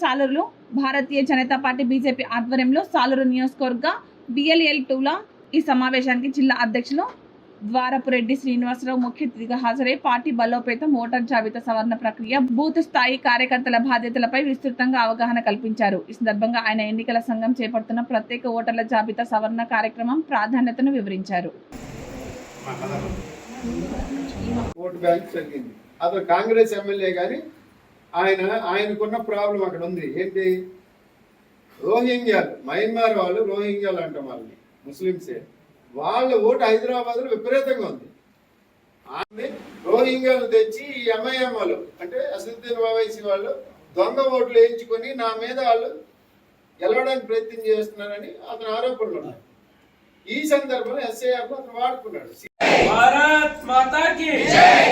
సాలూరులో Bharatiya Janata party BJP ఆధ్వర్యంలో సాలూరు నియోజకవర్గ బిఎల్ఎల్ 2ల ఈ సమావేశానికి జిల్లా అధ్యక్షులు ద్వారపురెడ్డి శ్రీనివాసరావు ముఖ్య అతిథిగా హాజరై పార్టీ బలోపేతం, ఓటర్ జాబితా సవరణ ప్రక్రియ, బూత్ స్థాయి కార్యకర్తల బాధ్యతలపై విస్తృతంగా అవగాహన కల్పించారు. ఈ సందర్భంగా ఆయన ఎన్నికల సంఘం చేపడుతున్న ప్రత్యేక ఓటర్ల జాబితా సవరణ కార్యక్రమం ప్రాధాన్యతను వివరించారు. ఓటు బ్యాంక్ జరిగింది. అతను కాంగ్రెస్ ఎమ్మెల్యే కానీ ఆయనకున్న ప్రాబ్లం అక్కడ ఉంది. ఏంటి? రోహింగ్యాలు, మయన్మార్ వాళ్ళు రోహింగ్యాలు అంటాం వాళ్ళని, ముస్లింసే. వాళ్ళ ఓటు హైదరాబాద్ లో విపరీతంగా ఉంది. ఆమె రోహింగ్యాలు తెచ్చి ఈ ఎంఐఎం వాళ్ళు అంటే అసదుద్దీన్ ఓవైసీ వాళ్ళు దొంగ ఓట్లు వేయించుకొని నా మీద వాళ్ళు గెలవడానికి ప్రయత్నం చేస్తున్నారని అతని ఆరోపణలు ఉన్నాయి. ఈ సందర్భంలో ఎస్ఐఆర్ అతను వాడుకున్నాడు. భారత్ మాతా కీ జై,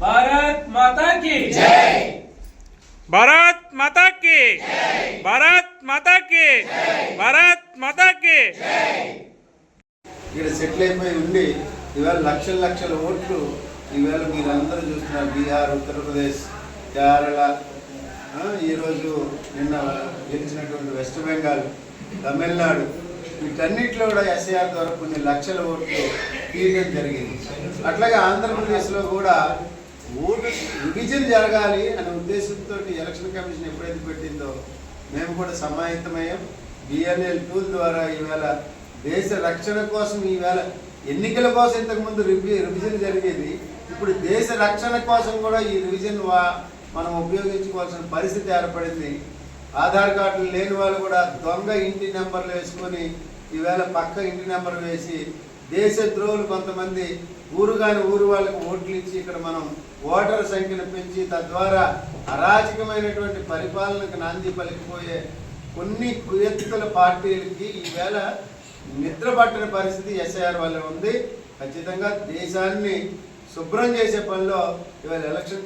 భారత్ మాతా కీ జై, భారత్ మాతా కీ జై, భారత్ మాతా కీ జై, భారత్ మాతా కీ జై. ఇక్కడ సెటిల్ అయిపోయి ఉండి ఈవేళ లక్షల లక్షల ఓట్లు ఈవేళ మీరు అందరూ చూస్తున్నారు. బీహార్, ఉత్తరప్రదేశ్, కేరళ, ఈరోజు నిన్న గెలిచినటువంటి వెస్ట్ బెంగాల్, తమిళనాడు, వీటన్నిటిలో కూడా ఎస్ఐఆర్ ద్వారా కొన్ని లక్షల ఓట్లు తీయడం జరిగింది. అట్లాగే ఆంధ్రప్రదేశ్లో కూడా ఓటు విభజన జరగాలి అనే ఉద్దేశంతో ఎలక్షన్ కమిషన్ ఎప్పుడైతే పెట్టిందో మేము కూడా సమాయత్తమయ్యాం. బిఎల్ఎల్ 2 ద్వారా ఈవేళ దేశ రక్షణ కోసం, ఈవేళ ఎన్నికల కోసం ఇంతకుముందు రివిజన్ జరిగేది, ఇప్పుడు దేశ రక్షణ కోసం కూడా ఈ రివిజన్ మనం ఉపయోగించుకోవాల్సిన పరిస్థితి ఏర్పడింది. ఆధార్ కార్డులు లేని వాళ్ళు కూడా దొంగ ఇంటి నెంబర్లు వేసుకొని ఈవేళ పక్క ఇంటి నెంబర్ వేసి దేశ ద్రోహులు కొంతమంది ఊరుగాని ఊరు వాళ్ళకి ఓట్లు ఇచ్చి ఇక్కడ మనం ఓటర్ సంఖ్యను పెంచి తద్వారా అరాచకమైనటువంటి పరిపాలనకు నాంది పలికిపోయే కొన్ని కుయత్తుల పార్టీలకి ఈవేళ నిద్ర పట్టిన పరిస్థితి ఎస్ఐఆర్ వల్ల ఉంది. ఖచ్చితంగా దేశాన్ని శుభ్రం చేసే పనిలో ఇవాళ ఎలక్షన్